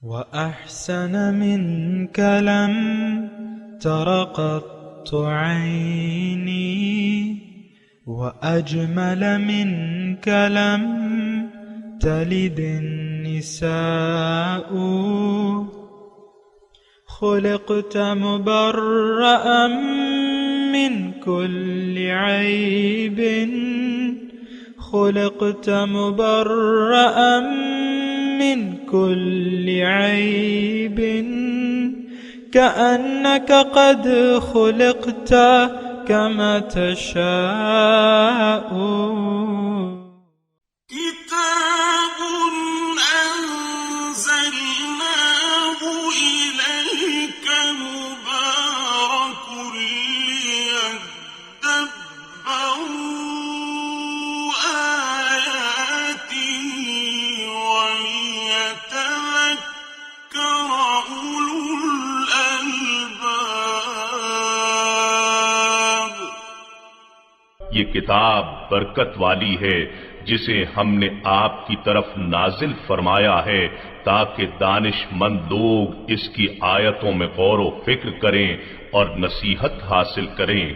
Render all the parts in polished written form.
وأحسن منك لم تر قط عيني وأجمل منك لم تلد النساء خلقت مبرأ من كل عيب خلقت مبرأ من كل عيب كأنك قد خلقت كما تشاء كتاب أنزلناه إليك مبارك ليدبروا آياته وليتذكر أولو الألباب۔ یہ کتاب برکت والی ہے جسے ہم نے آپ کی طرف نازل فرمایا ہے تاکہ دانش مند لوگ اس کی آیتوں میں غور و فکر کریں اور نصیحت حاصل کریں۔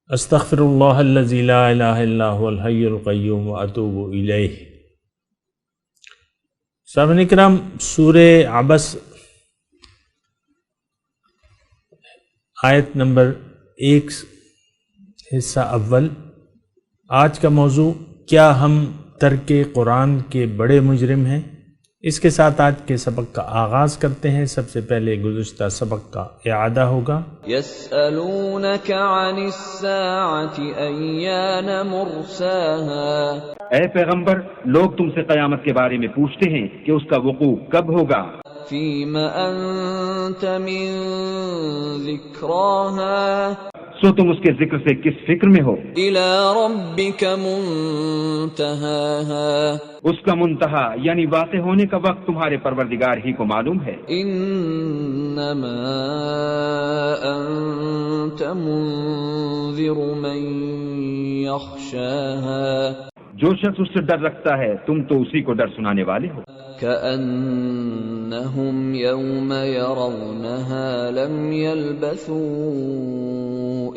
استغفر اللہ الذی لا الہ الا هو الحی القیوم واتوب الیہ۔ سامعین کرام، سورہ عبس آیت نمبر 1 حصہ اول۔ آج کا موضوع، کیا ہم ترک قرآن کے بڑے مجرم ہیں؟ اس کے ساتھ آج کے سبق کا آغاز کرتے ہیں۔ سب سے پہلے گزشتہ سبق کا اعادہ ہوگا۔ يسألونك عن الساعة أيان مرساها۔ اے پیغمبر، لوگ تم سے قیامت کے بارے میں پوچھتے ہیں کہ اس کا وقوع کب ہوگا۔ فيم أنت من ذكراها۔ سو تم اس کے ذکر سے کس فکر میں ہو؟ إلى ربك منتهاها۔ اس کا منتہا یعنی واقع ہونے کا وقت تمہارے پروردگار ہی کو معلوم ہے۔ انما انت منذر من يخشاها۔ جو شخص اس سے ڈر رکھتا ہے تم تو اسی کو ڈر سنانے والے ہو۔ كأنهم يوم يرونها لم يلبثوا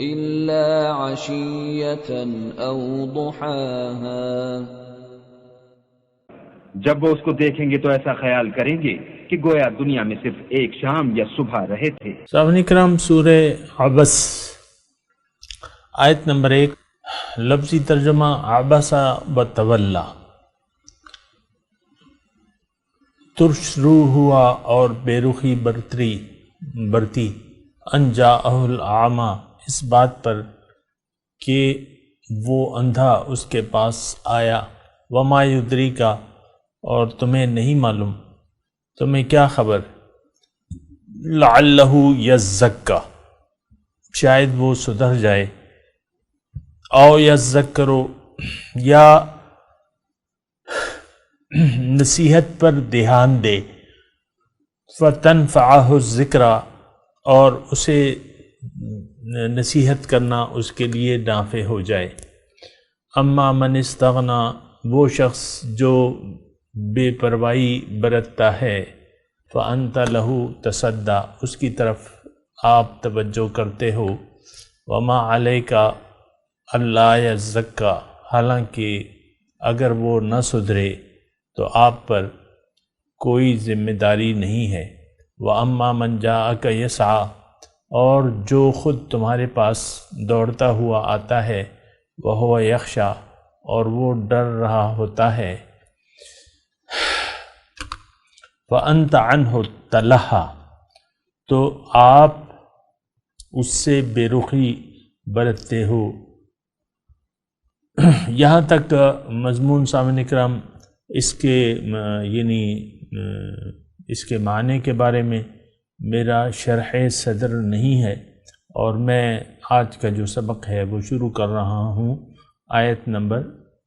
إلا عشية أو ضحاها۔ جب وہ اس کو دیکھیں گے تو ایسا خیال کریں گے کہ گویا دنیا میں صرف ایک شام یا صبح رہے تھے۔ سامعین کرام، سورہ عبس آیت نمبر 1۔ لفظی ترجمہ عبس و تولا، ترش رو ہوا اور بے رخی برتی، ان جاءہ الاعمی، اس بات پر کہ وہ اندھا اس کے پاس آیا، وما یدریکا، اور تمہیں نہیں معلوم، تمہیں کیا خبر، لعلہ یزکا، شاید وہ سدھر جائے، او یذکرو، یا نصیحت پر دھیان دے، فتنفعہ الذکر، اور اسے نصیحت کرنا اس کے لیے نافع ہو جائے۔ اما من استغنا، وہ شخص جو بے پرواہی برتتا ہے، فانت لہ تصدی، اس کی طرف آپ توجہ کرتے ہو، وما علیک اللہ یزکا، حالانکہ اگر وہ نہ سدھرے تو آپ پر کوئی ذمہ داری نہیں ہے۔ وَأَمَّا مَنْ جَاءَكَ يَسْعَىٰ، اور جو خود تمہارے پاس دوڑتا ہوا آتا ہے، وَهُوَ يَخْشَىٰ، اور وہ ڈر رہا ہوتا ہے، فَأَنْتَ عَنْهُ تَلَهَّىٰ، تو آپ اس سے بے رخی برتتے ہو۔ یہاں تک مضمون سامعین کرام، اس کے اس کے معنی کے بارے میں میرا شرح صدر نہیں ہے، اور میں آج کا جو سبق ہے وہ شروع کر رہا ہوں آیت نمبر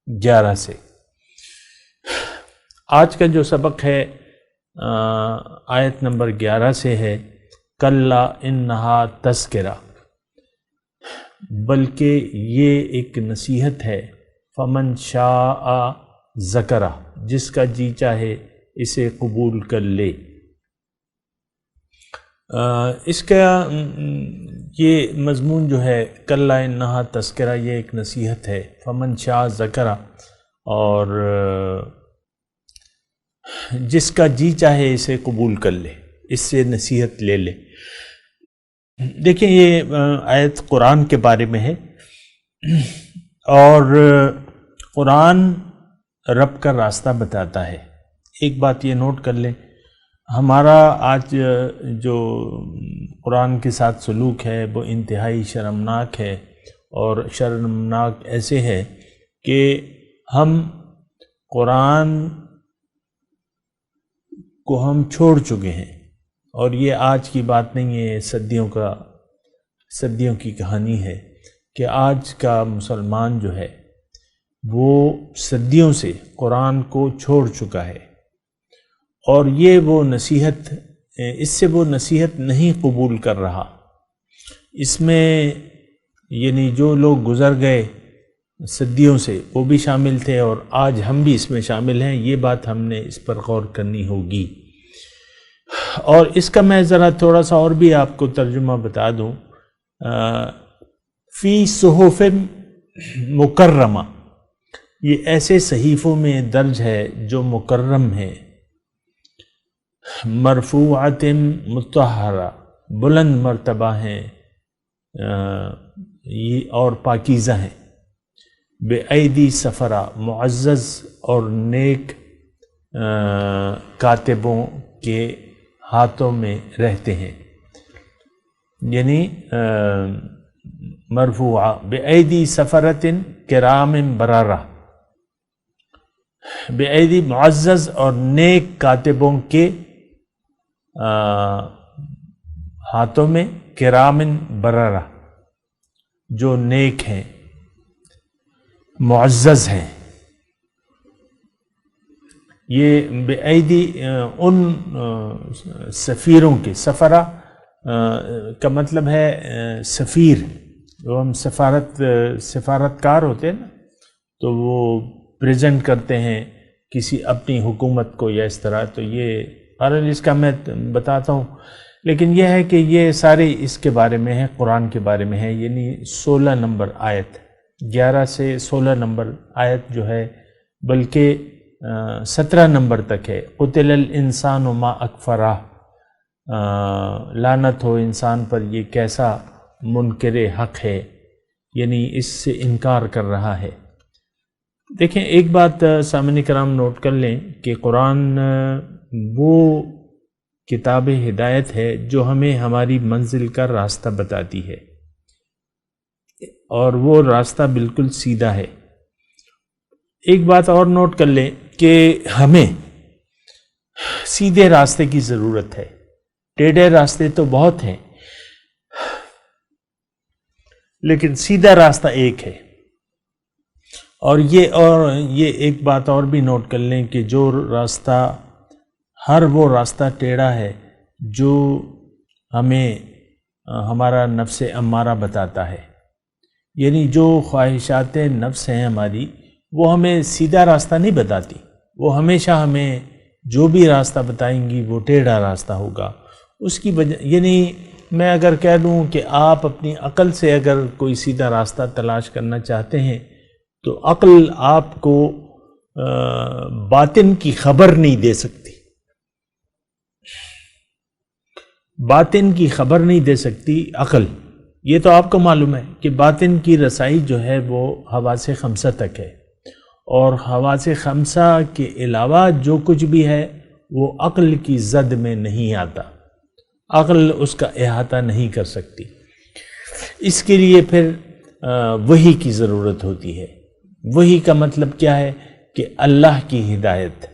11 سے۔ آج کا جو سبق ہے آیت نمبر 11 سے ہے، کلا انہا تذکرہ، بلکہ یہ ایک نصیحت ہے، فمن شاء ذکرہ، جس کا جی چاہے اسے قبول کر لے، اس کا یہ مضمون جو ہے کلا انہا تذکرہ، یہ ایک نصیحت ہے، فمن شاء ذکرہ، اور جس کا جی چاہے اسے قبول کر لے، اس سے نصیحت لے لے۔ دیکھیں یہ آیت قرآن کے بارے میں ہے، اور قرآن رب کا راستہ بتاتا ہے۔ ایک بات یہ نوٹ کر لیں، ہمارا آج جو قرآن کے ساتھ سلوک ہے وہ انتہائی شرمناک ہے، اور شرمناک ایسے ہے کہ ہم قرآن کو ہم چھوڑ چکے ہیں، اور یہ آج کی بات نہیں ہے، صدیوں کی کہانی ہے کہ آج کا مسلمان جو ہے وہ صدیوں سے قرآن کو چھوڑ چکا ہے، اور یہ وہ نصیحت، اس سے وہ نصیحت نہیں قبول کر رہا۔ اس میں یعنی جو لوگ گزر گئے صدیوں سے وہ بھی شامل تھے، اور آج ہم بھی اس میں شامل ہیں، یہ بات ہم نے اس پر غور کرنی ہوگی۔ اور اس کا میں ذرا تھوڑا سا اور بھی آپ کو ترجمہ بتا دوں، فی صحف مکرمہ، یہ ایسے صحیفوں میں درج ہے جو مکرم ہیں، مرفوعۃ مطہرہ، بلند مرتبہ ہیں اور پاکیزہ ہیں، بے ایدی سفرہ، معزز اور نیک کاتبوں کے ہاتھوں میں رہتے ہیں، یعنی مرفوعہ بے ایدی سفرۃ کرام بررہ، بے ایدی معزز اور نیک کاتبوں کے ہاتھوں میں، کرام بررہ جو نیک ہیں، معزز ہیں۔ یہ بے ایدی ان سفیروں کے، سفرہ کا مطلب ہے سفیر، جو ہم سفارتکار ہوتے ہیں نا، تو وہ پریزنٹ کرتے ہیں کسی اپنی حکومت کو یا اس طرح، تو یہ اس کا میں بتاتا ہوں، لیکن یہ ہے کہ یہ سارے اس کے بارے میں ہے، قرآن کے بارے میں ہے، یعنی 16 نمبر آیت، 11 سے 16 نمبر آیت جو ہے، بلکہ 17 نمبر تک ہے، قتل الانسان ما اکفرہ، لعنت ہو انسان پر، یہ کیسا منکر حق ہے، یعنی اس سے انکار کر رہا ہے۔ دیکھیں ایک بات سامعین کرام نوٹ کر لیں کہ قرآن وہ کتاب ہدایت ہے جو ہمیں ہماری منزل کا راستہ بتاتی ہے، اور وہ راستہ بالکل سیدھا ہے۔ ایک بات اور نوٹ کر لیں کہ ہمیں سیدھے راستے کی ضرورت ہے، ٹیڑھے راستے تو بہت ہیں، لیکن سیدھا راستہ ایک ہے۔ اور یہ ایک بات اور بھی نوٹ کر لیں کہ جو راستہ، ہر وہ راستہ ٹیڑھا ہے جو ہمیں ہمارا نفس امارہ بتاتا ہے، یعنی جو خواہشات نفس ہیں ہماری، وہ ہمیں سیدھا راستہ نہیں بتاتی، وہ ہمیشہ ہمیں جو بھی راستہ بتائیں گی وہ ٹیڑھا راستہ ہوگا۔ اس کی وجہ، یعنی میں اگر کہہ دوں کہ آپ اپنی عقل سے اگر کوئی سیدھا راستہ تلاش کرنا چاہتے ہیں تو عقل آپ کو باطن کی خبر نہیں دے سکتی، باطن کی خبر نہیں دے سکتی عقل۔ یہ تو آپ کو معلوم ہے کہ باطن کی رسائی جو ہے وہ حواس خمسہ تک ہے، اور حواس خمسہ کے علاوہ جو کچھ بھی ہے وہ عقل کی زد میں نہیں آتا، عقل اس کا احاطہ نہیں کر سکتی۔ اس کے لیے پھر وحی کی ضرورت ہوتی ہے۔ وحی کا مطلب کیا ہے کہ اللہ کی ہدایت،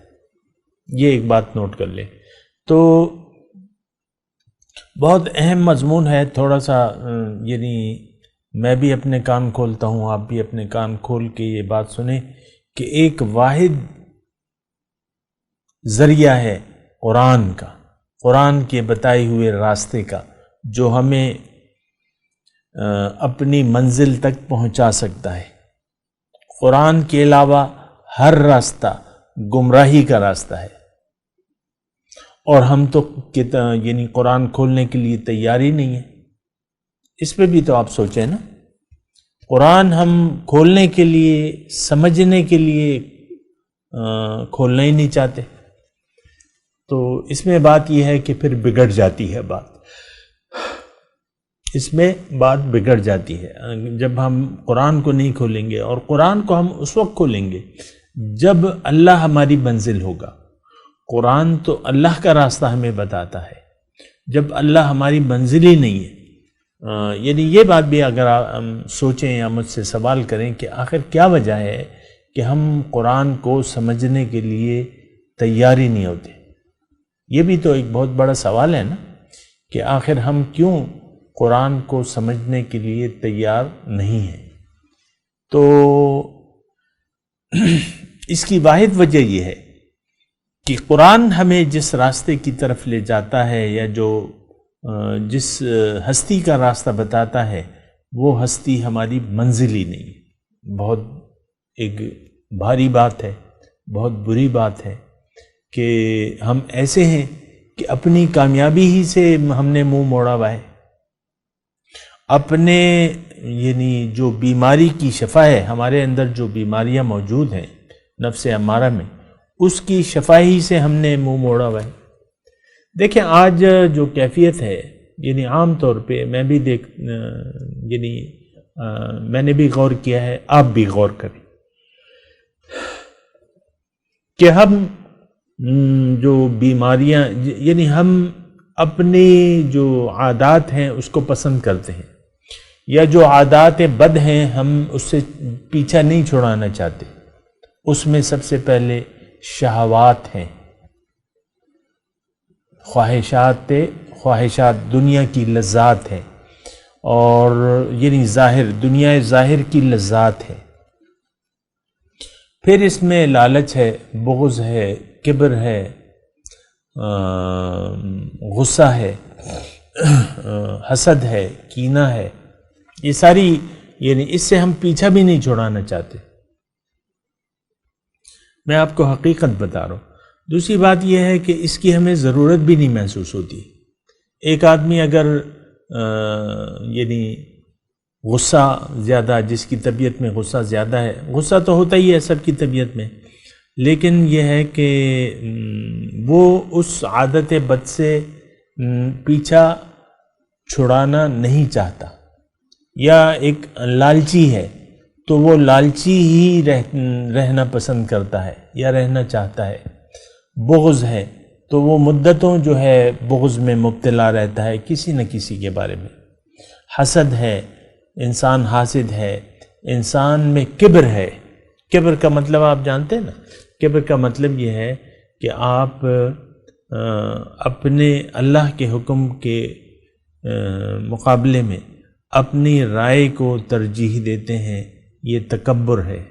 یہ ایک بات نوٹ کر لیں۔ تو بہت اہم مضمون ہے، تھوڑا سا یعنی میں بھی اپنے کان کھولتا ہوں، آپ بھی اپنے کان کھول کے یہ بات سنیں کہ ایک واحد ذریعہ ہے قرآن کا، قرآن کے بتائے ہوئے راستے کا، جو ہمیں اپنی منزل تک پہنچا سکتا ہے۔ قرآن کے علاوہ ہر راستہ گمراہی کا راستہ ہے، اور ہم تو یعنی قرآن کھولنے کے لیے تیار ہی نہیں ہے. اس پہ بھی تو آپ سوچیں نا. قرآن ہم کھولنے کے لیے، سمجھنے کے لیے کھولنا ہی نہیں چاہتے. تو اس میں بات یہ ہے کہ پھر بگڑ جاتی ہے بات. اس میں بات بگڑ جاتی ہے جب ہم قرآن کو نہیں کھولیں گے. اور قرآن کو ہم اس وقت کھولیں گے جب اللہ ہماری منزل ہوگا. قرآن تو اللہ کا راستہ ہمیں بتاتا ہے. جب اللہ ہماری منزل ہی نہیں ہے، یعنی یہ بات بھی اگر آپ سوچیں یا مجھ سے سوال کریں کہ آخر کیا وجہ ہے کہ ہم قرآن کو سمجھنے کے لیے تیار ہی نہیں ہوتے. یہ بھی تو ایک بہت بڑا سوال ہے نا کہ آخر ہم کیوں قرآن کو سمجھنے کے لیے تیار نہیں ہیں. تو اس کی واحد وجہ یہ ہے کہ قرآن ہمیں جس راستے کی طرف لے جاتا ہے یا جو جس ہستی کا راستہ بتاتا ہے وہ ہستی ہماری منزل ہی نہیں. بہت ایک بھاری بات ہے، بہت بری بات ہے کہ ہم ایسے ہیں کہ اپنی کامیابی ہی سے ہم نے منہ موڑا ہوا ہے. اپنے یعنی جو بیماری کی شفا ہے، ہمارے اندر جو بیماریاں موجود ہیں نفس امارہ میں، اس کی شفا ہی سے ہم نے منہ موڑا ہوا ہے. دیکھیں آج جو کیفیت ہے، یعنی عام طور پہ میں بھی میں نے بھی غور کیا ہے، آپ بھی غور کریں کہ ہم جو بیماریاں، یعنی ہم اپنی جو عادات ہیں اس کو پسند کرتے ہیں، یا جو عادات بد ہیں ہم اس سے پیچھا نہیں چھڑانا چاہتے. اس میں سب سے پہلے شہوات ہیں، خواہشات دنیا کی لذات ہیں، اور یعنی دنیا ظاہر کی لذات ہے. پھر اس میں لالچ ہے، بغض ہے، کبر ہے، غصہ ہے، حسد ہے، کینہ ہے. یہ ساری یعنی اس سے ہم پیچھا بھی نہیں چھڑانا چاہتے. میں آپ کو حقیقت بتا رہا ہوں. دوسری بات یہ ہے کہ اس کی ہمیں ضرورت بھی نہیں محسوس ہوتی. ایک آدمی اگر یعنی غصہ زیادہ، جس کی طبیعت میں غصہ زیادہ ہے، غصہ تو ہوتا ہی ہے سب کی طبیعت میں، لیکن یہ ہے کہ وہ اس عادت بد سے پیچھا چھڑانا نہیں چاہتا، یا ایک لالچی ہے تو وہ لالچی ہی رہنا پسند کرتا ہے یا رہنا چاہتا ہے. بغض ہے تو وہ مدتوں جو ہے بغض میں مبتلا رہتا ہے کسی نہ کسی کے بارے میں. حسد ہے، انسان حاسد ہے. انسان میں کبر ہے. کبر کا مطلب آپ جانتے ہیں نا؟ کبر کا مطلب یہ ہے کہ آپ اپنے اللہ کے حکم کے مقابلے میں اپنی رائے کو ترجیح دیتے ہیں. یہ تکبر ہے.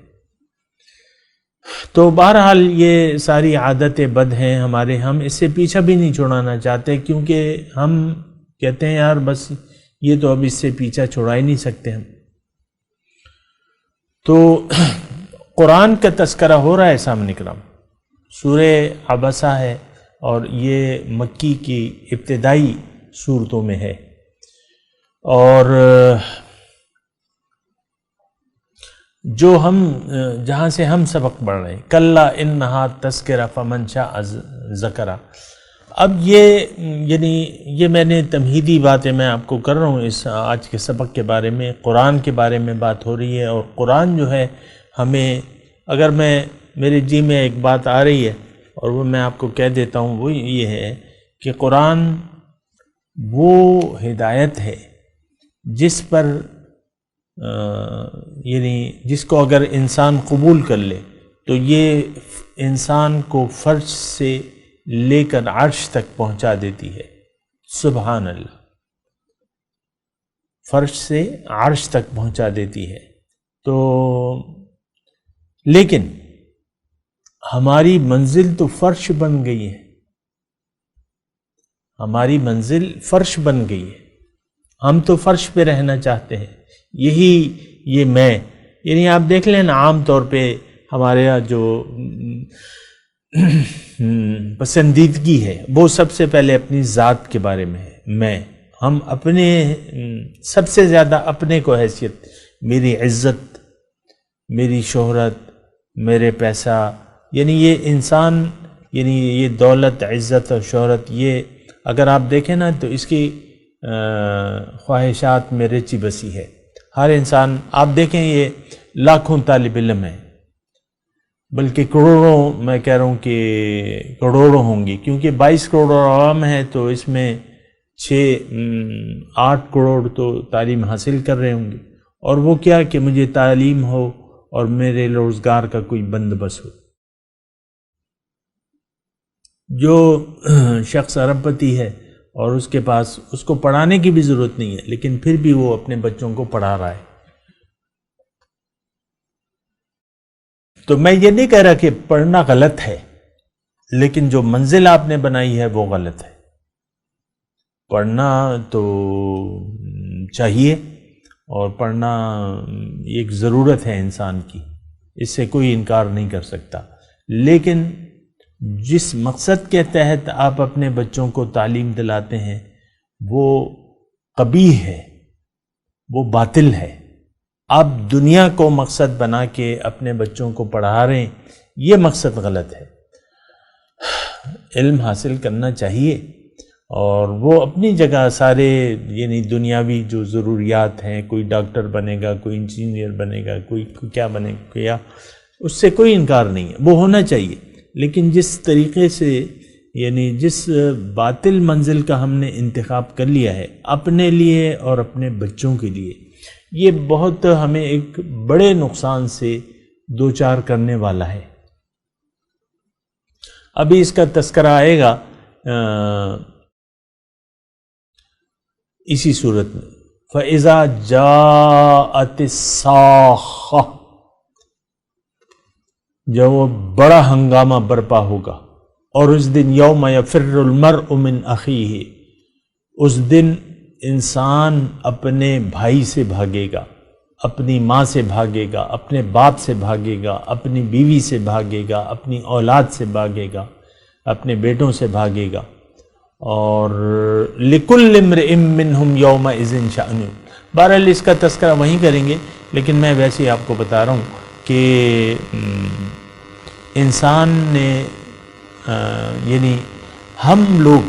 تو بہرحال یہ ساری عادتیں بد ہیں ہمارے. ہم اس سے پیچھا بھی نہیں چھڑانا چاہتے، کیونکہ ہم کہتے ہیں یار بس یہ تو اب اس سے پیچھا چھڑا ہی نہیں سکتے ہم. تو قرآن کا تذکرہ ہو رہا ہے سامنے کرام. سورہ عبسہ ہے اور یہ مکی کی ابتدائی صورتوں میں ہے. اور جو ہم جہاں سے ہم سبق پڑھ رہے ہیں، کلا انہا تذکرہ فمن شاء ذکرہ. اب یہ میں نے تمہیدی باتیں میں آپ کو کر رہا ہوں اس آج کے سبق کے بارے میں. قرآن کے بارے میں بات ہو رہی ہے، اور قرآن جو ہے ہمیں، اگر میرے جی میں ایک بات آ رہی ہے اور وہ میں آپ کو کہہ دیتا ہوں، وہ یہ ہے کہ قرآن وہ ہدایت ہے جس پر یعنی جس کو اگر انسان قبول کر لے تو یہ انسان کو فرش سے لے کر عرش تک پہنچا دیتی ہے. سبحان اللہ. فرش سے عرش تک پہنچا دیتی ہے. تو لیکن ہماری منزل تو فرش بن گئی ہے. ہماری منزل فرش بن گئی ہے. ہم تو فرش پہ رہنا چاہتے ہیں. یہ میں یعنی آپ دیکھ لیں نا، عام طور پہ ہمارے یہاں جو پسندیدگی ہے وہ سب سے پہلے اپنی ذات کے بارے میں ہے. ہم اپنے سب سے زیادہ اپنے کو حیثیت، میری عزت، میری شہرت، میرے پیسہ، یعنی یہ انسان، یعنی یہ دولت، عزت اور شہرت، یہ اگر آپ دیکھیں نا تو اس کی خواہشات میں رچی بسی ہے. ہر انسان آپ دیکھیں یہ لاکھوں طالب علم ہیں، بلکہ کروڑوں، میں کہہ رہا ہوں کہ کروڑوں ہوں گی، کیونکہ 22 کروڑ عوام ہے تو اس میں 6-8 کروڑ تو تعلیم حاصل کر رہے ہوں گے. اور وہ کیا کہ مجھے تعلیم ہو اور میرے روزگار کا کوئی بندوبست ہو. جو شخص ارب پتی ہے اور اس کے پاس، اس کو پڑھانے کی بھی ضرورت نہیں ہے، لیکن پھر بھی وہ اپنے بچوں کو پڑھا رہا ہے. تو میں یہ نہیں کہہ رہا کہ پڑھنا غلط ہے، لیکن جو منزل آپ نے بنائی ہے وہ غلط ہے. پڑھنا تو چاہیے، اور پڑھنا ایک ضرورت ہے انسان کی، اس سے کوئی انکار نہیں کر سکتا. لیکن جس مقصد کے تحت آپ اپنے بچوں کو تعلیم دلاتے ہیں وہ قبیح ہے، وہ باطل ہے. آپ دنیا کو مقصد بنا کے اپنے بچوں کو پڑھا رہے ہیں، یہ مقصد غلط ہے. علم حاصل کرنا چاہیے، اور وہ اپنی جگہ سارے، یعنی دنیاوی جو ضروریات ہیں، کوئی ڈاکٹر بنے گا، کوئی انجینئر بنے گا، کوئی کیا بنے گا، اس سے کوئی انکار نہیں ہے، وہ ہونا چاہیے. لیکن جس طریقے سے، یعنی جس باطل منزل کا ہم نے انتخاب کر لیا ہے اپنے لیے اور اپنے بچوں کے لیے، یہ بہت ہمیں ایک بڑے نقصان سے دوچار کرنے والا ہے. ابھی اس کا تذکرہ آئے گا اسی صورت میں. فَإِذَا جَاءَتِ الصَّاخَّةُ، جب وہ بڑا ہنگامہ برپا ہوگا. اور اس دن یوم یفر المرء من اخیہ، اس دن انسان اپنے بھائی سے بھاگے گا، اپنی ماں سے بھاگے گا، اپنے باپ سے بھاگے گا، اپنی بیوی سے بھاگے گا، اپنی اولاد سے بھاگے گا، اپنے بیٹوں سے بھاگے گا. اور لِكُلِّ امْرِئٍ مِّنْهُمْ يَوْمَئِذٍ شَأْنٌ. بہرحال اس کا تذکرہ وہیں کریں گے، لیکن میں ویسے ہی آپ کو بتا رہا ہوں کہ انسان نے، یعنی ہم لوگ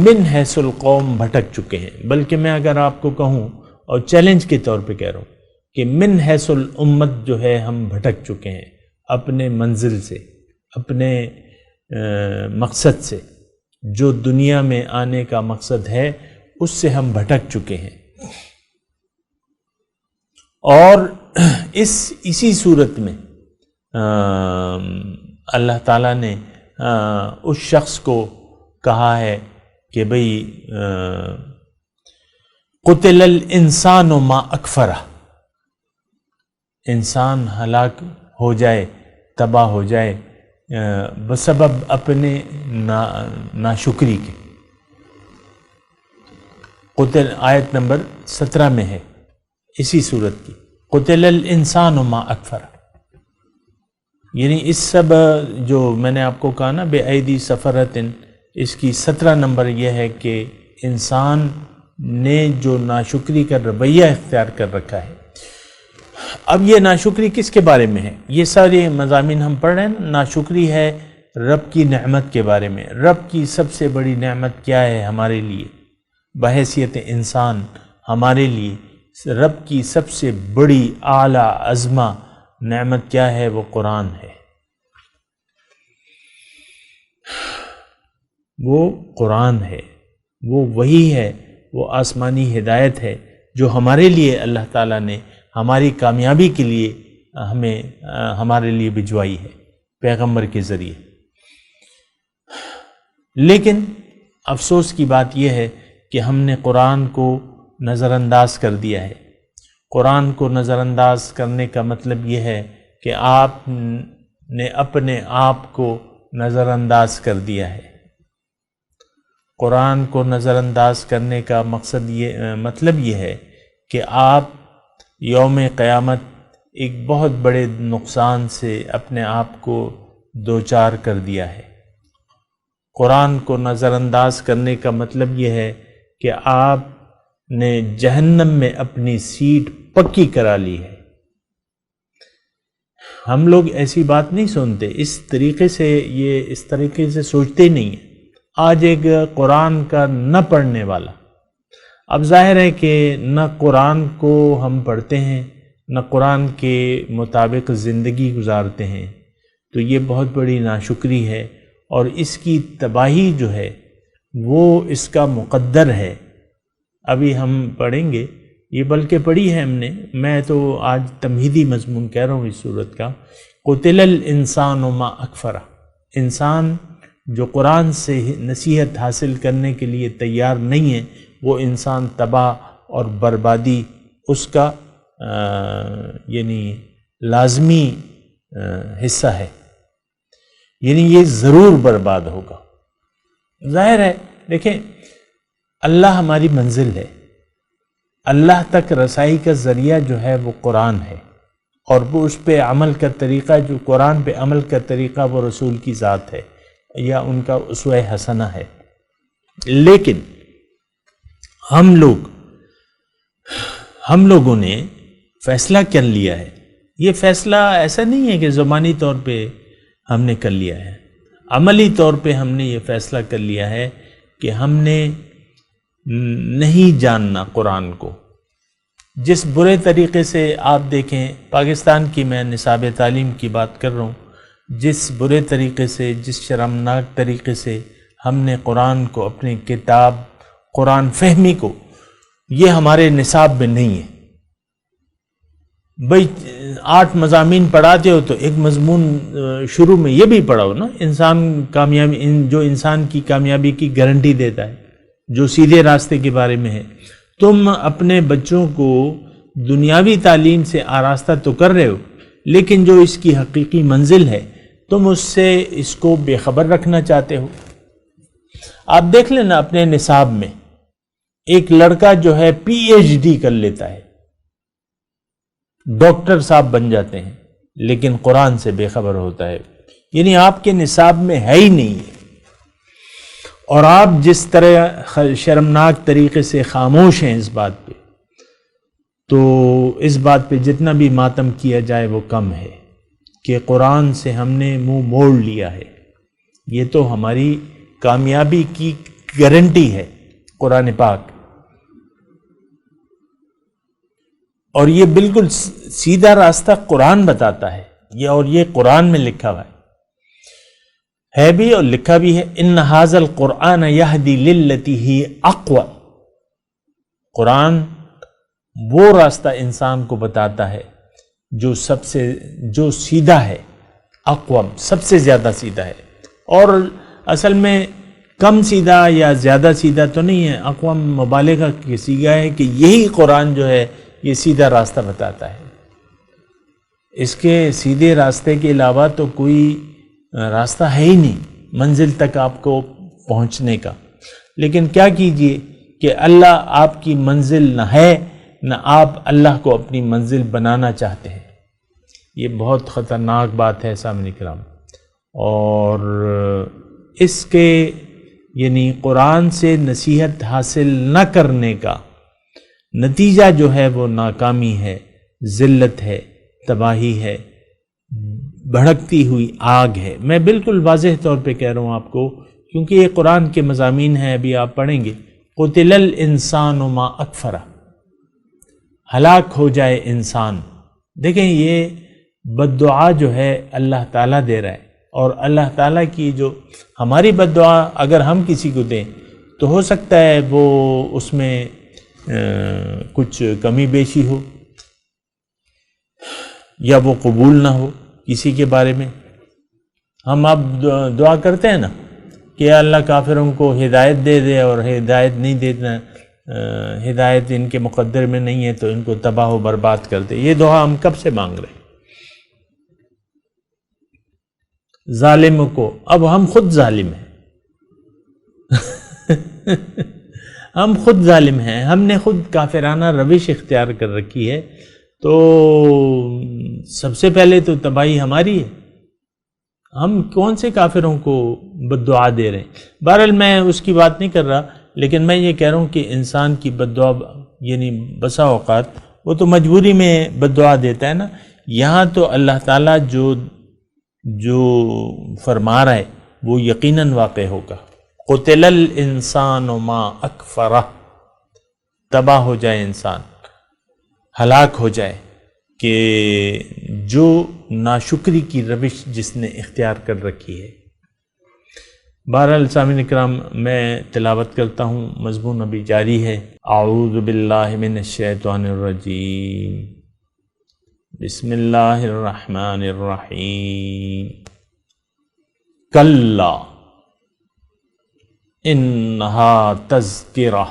من حیث القوم بھٹک چکے ہیں. بلکہ میں اگر آپ کو کہوں، اور چیلنج کے طور پہ کہہ رہا ہوں، کہ من حیث الامت جو ہے ہم بھٹک چکے ہیں اپنے منزل سے، اپنے مقصد سے. جو دنیا میں آنے کا مقصد ہے اس سے ہم بھٹک چکے ہیں. اور اسی صورت میں اللہ تعالیٰ نے اس شخص کو کہا ہے کہ بھئی قتل الانسان ما اکفرہ، انسان ہلاک ہو جائے، تباہ ہو جائے بسبب اپنے ناشکری کے. قتل آیت نمبر 17 میں ہے اسی صورت کی، قتل الانسان ما اکفرہ. یعنی اس سب جو میں نے آپ کو کہا نا بے ایدی سفرتن، اس کی 17 نمبر یہ ہے کہ انسان نے جو ناشکری کا رویہ اختیار کر رکھا ہے. اب یہ ناشکری کس کے بارے میں ہے؟ یہ سارے مضامین ہم پڑھ رہے ہیں. ناشکری ہے رب کی نعمت کے بارے میں. رب کی سب سے بڑی نعمت کیا ہے ہمارے لیے بحیثیت انسان؟ ہمارے لیے رب کی سب سے بڑی اعلیٰ عظمہ نعمت کیا ہے؟ وہ قرآن ہے. وہ قرآن ہے، وہ وحی ہے، وہ آسمانی ہدایت ہے جو ہمارے لیے اللہ تعالیٰ نے ہماری کامیابی کے لیے ہمارے لیے بھجوائی ہے پیغمبر کے ذریعے. لیکن افسوس کی بات یہ ہے کہ ہم نے قرآن کو نظر انداز کر دیا ہے. قرآن کو نظر انداز کرنے کا مطلب یہ ہے کہ آپ نے اپنے آپ کو نظر انداز کر دیا ہے. قرآن کو نظر انداز کرنے کا مطلب یہ ہے کہ آپ یوم قیامت ایک بہت بڑے نقصان سے اپنے آپ کو دوچار کر دیا ہے۔ قرآن کو نظر انداز کرنے کا مطلب یہ ہے کہ آپ نے جہنم میں اپنی سیٹ پکی کرا لی ہے۔ ہم لوگ ایسی بات نہیں سنتے، اس طریقے سے سوچتے نہیں ہیں۔ آج ایک قرآن کا نہ پڑھنے والا، اب ظاہر ہے کہ نہ قرآن کو ہم پڑھتے ہیں نہ قرآن کے مطابق زندگی گزارتے ہیں، تو یہ بہت بڑی ناشکری ہے، اور اس کی تباہی جو ہے وہ اس کا مقدر ہے۔ ابھی ہم پڑھیں گے، یہ بلکہ پڑھی ہے ہم نے، میں تو آج تمہیدی مضمون کہہ رہا ہوں اس صورت کا۔ قتل الانسان ما اکفرہ، انسان جو قرآن سے نصیحت حاصل کرنے کے لیے تیار نہیں ہے، وہ انسان تباہ اور بربادی اس کا یعنی لازمی حصہ ہے، یعنی یہ ضرور برباد ہوگا۔ ظاہر ہے، دیکھیں اللہ ہماری منزل ہے، اللہ تک رسائی کا ذریعہ جو ہے وہ قرآن ہے، اور وہ اس پہ عمل کا طریقہ، جو قرآن پہ عمل کا طریقہ وہ رسول کی ذات ہے یا ان کا اسوہ حسنہ ہے۔ لیکن ہم لوگوں نے فیصلہ کر لیا ہے، یہ فیصلہ ایسا نہیں ہے کہ زبانی طور پہ ہم نے کر لیا ہے، عملی طور پہ ہم نے یہ فیصلہ کر لیا ہے کہ ہم نے نہیں جاننا قرآن کو۔ جس برے طریقے سے آپ دیکھیں، پاکستان کی میں نصاب تعلیم کی بات کر رہا ہوں، جس برے طریقے سے، جس شرمناک طریقے سے ہم نے قرآن کو، اپنی کتاب قرآن فہمی کو، یہ ہمارے نصاب میں نہیں ہے۔ بھئی 8 مضامین پڑھاتے ہو تو ایک مضمون شروع میں یہ بھی پڑھاؤ نا، جو انسان کی کامیابی کی گارنٹی دیتا ہے، جو سیدھے راستے کے بارے میں ہے۔ تم اپنے بچوں کو دنیاوی تعلیم سے آراستہ تو کر رہے ہو، لیکن جو اس کی حقیقی منزل ہے تم اس کو بے خبر رکھنا چاہتے ہو۔ آپ دیکھ لینا اپنے نصاب میں، ایک لڑکا جو ہے پی ایچ ڈی کر لیتا ہے، ڈاکٹر صاحب بن جاتے ہیں، لیکن قرآن سے بے خبر ہوتا ہے، یعنی آپ کے نصاب میں ہے ہی نہیں ہے۔ اور آپ جس طرح شرمناک طریقے سے خاموش ہیں اس بات پہ، تو اس بات پہ جتنا بھی ماتم کیا جائے وہ کم ہے کہ قرآن سے ہم نے منہ موڑ لیا ہے۔ یہ تو ہماری کامیابی کی گارنٹی ہے قرآن پاک، اور یہ بالکل سیدھا راستہ قرآن بتاتا ہے، یہ قرآن میں لکھا ہوا ہے بھی اور لکھا بھی ہے، ان ھذا القرآن یہدی للتی ہی اقوم۔ قرآن وہ راستہ انسان کو بتاتا ہے جو سیدھا ہے، اقوم، سب سے زیادہ سیدھا ہے، اور اصل میں کم سیدھا یا زیادہ سیدھا تو نہیں ہے، اقوم مبالغہ کی صیغہ ہے کہ یہی قرآن جو ہے یہ سیدھا راستہ بتاتا ہے۔ اس کے سیدھے راستے کے علاوہ تو کوئی راستہ ہے ہی نہیں منزل تک آپ کو پہنچنے کا۔ لیکن کیا کیجئے کہ اللہ آپ کی منزل نہ ہے، نہ آپ اللہ کو اپنی منزل بنانا چاہتے ہیں۔ یہ بہت خطرناک بات ہے سامعین کرام، اور اس کے یعنی قرآن سے نصیحت حاصل نہ کرنے کا نتیجہ جو ہے وہ ناکامی ہے، ذلت ہے، تباہی ہے، بھڑکتی ہوئی آگ ہے۔ میں بالکل واضح طور پہ کہہ رہا ہوں آپ کو، کیونکہ یہ قرآن کے مضامین ہیں، ابھی آپ پڑھیں گے، قتل الانسان ما اکفرہ، ہلاک ہو جائے انسان۔ دیکھیں یہ بد دعا جو ہے اللہ تعالیٰ دے رہا ہے، اور اللہ تعالیٰ کی جو ہماری بد دعا اگر ہم کسی کو دیں تو ہو سکتا ہے وہ اس میں کچھ کمی بیشی ہو، یا وہ قبول نہ ہو کسی کے بارے میں۔ ہم اب دعا کرتے ہیں نا کہ اللہ کافروں کو ہدایت دے دے، اور ہدایت نہیں دینا، ہدایت ان کے مقدر میں نہیں ہے تو ان کو تباہ و برباد کر دے۔ یہ دعا ہم کب سے مانگ رہے ہیں؟ ظالموں کو، اب ہم خود ظالم ہیں ہم خود ظالم ہیں، ہم نے خود کافرانہ روش اختیار کر رکھی ہے، تو سب سے پہلے تو تباہی ہماری ہے، ہم کون سے کافروں کو بد دعا دے رہے ہیں؟ بہرحال میں اس کی بات نہیں کر رہا، لیکن میں یہ کہہ رہا ہوں کہ انسان کی بد دعا یعنی بسا اوقات وہ تو مجبوری میں بد دعا دیتا ہے نا، یہاں تو اللہ تعالیٰ جو فرما رہا ہے وہ یقیناً واقع ہوگا۔ قتل الانسان ما اکفرہ، تباہ ہو جائے انسان، ہلاک ہو جائے کہ جو ناشکری کی روش جس نے اختیار کر رکھی ہے۔ بہرحال سامعین اکرام، میں تلاوت کرتا ہوں، مضمون ابھی جاری ہے۔ اعوذ باللہ من الشیطان الرجیم، بسم اللہ الرحمن الرحیم۔ کلا انہا تذکرہ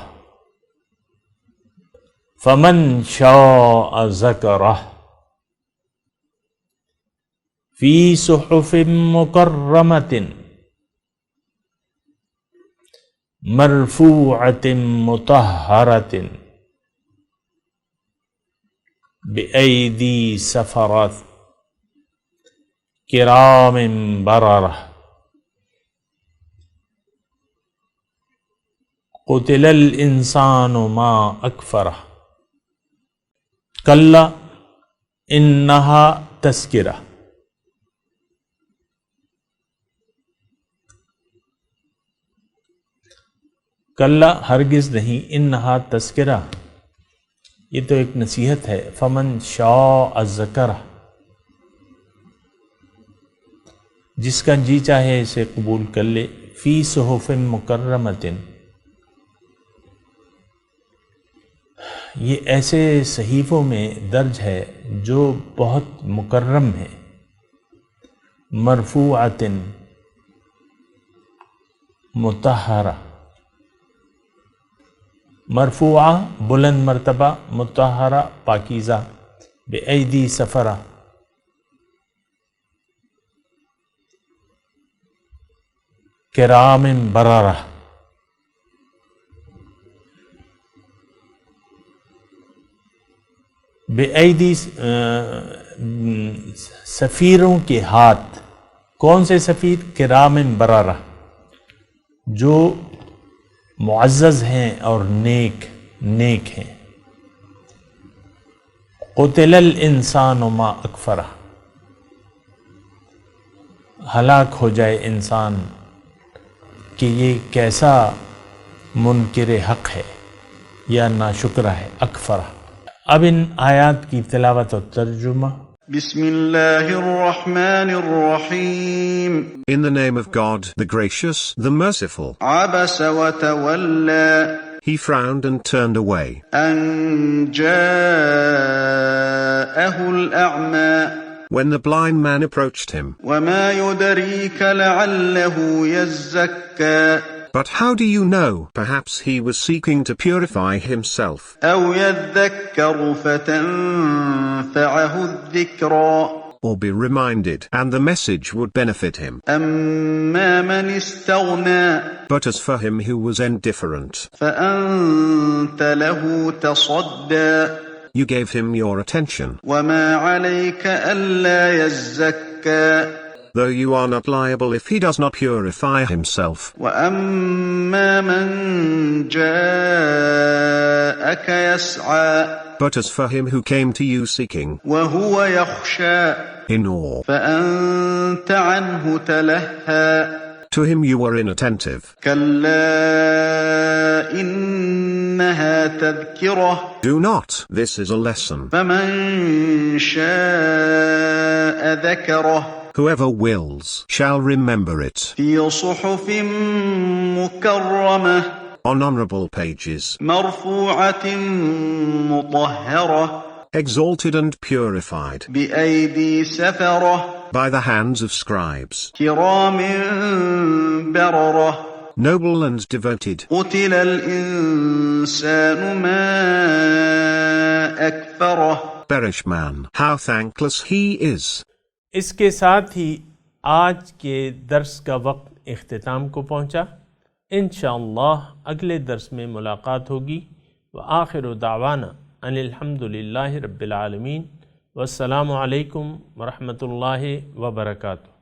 فمن شاء ذکرہ فی صحف مکرمۃ مرفوعۃ مطہرۃ بأیدی سفرۃ کرام بررہ۔ قتل الانسان ما اکفرہ۔ کلا انہا تذکرہ، کلا ہرگز نہیں، انہا تذکرہ یہ تو ایک نصیحت ہے۔ فمن شاء ذکرہ، جس کا جی چاہے اسے قبول کر لے۔ فی صحف مکرمۃ، یہ ایسے صحیفوں میں درج ہے جو بہت مکرم ہے۔ مرفوعۃ مطہرہ، مرفوعہ بلند مرتبہ، مطہرہ پاکیزہ، بأیدی سفرہ کرام بررہ، بأیدی سفیروں کے ہاتھ۔ کون سے سفیر؟ کرام بررہ، جو معزز ہیں اور نیک ہیں۔ قتل الانسان ما اکفرہ، ہلاک ہو جائے انسان کہ یہ کیسا منکر حق ہے یا ناشکرہ ہے۔ اکفرہ۔ اب ان آیات کی تلاوت و ترجمہ۔ بسم اللہ الرحمن الرحیم۔ In the name of God, the gracious, the merciful. Abasa وتولى، He frowned and turned away. أن جاءه الأعمى، When the blind man approached him. وما يدريك لعله يزكى، But how do you know? Perhaps he was seeking to purify himself. أو يذكر فتنفعه الذكرى، Or be reminded, and the message would benefit him. أما من استغنى But as for him who was indifferent, فأنت له تصدى، you gave him your attention. وما عليك ألا يزكى، Though you are not liable if he does not purify himself. وأما من جاءك يسعى، But as for him who came to you seeking, وهو يخشى، in awe, فأنت عنه تلهى، to him you were inattentive. كلا إنها تذكرة، Do not, this is a lesson. فمن شاء ذكره، Whoever wills shall remember it. في صحف مكرمة، On honorable pages, مرفوعة مطهرة، exalted and purified, بأيدي سفرة، by the hands of scribes, كرام بررة. noble and devoted. قتل الإنسان ما أكفره، Perish man, how thankless he is. اس کے ساتھ ہی آج کے درس کا وقت اختتام کو پہنچا۔ انشاءاللہ اگلے درس میں ملاقات ہوگی۔ وآخر دعوانا ان الحمدللہ رب العالمین، والسلام علیکم ورحمۃ اللہ وبرکاتہ۔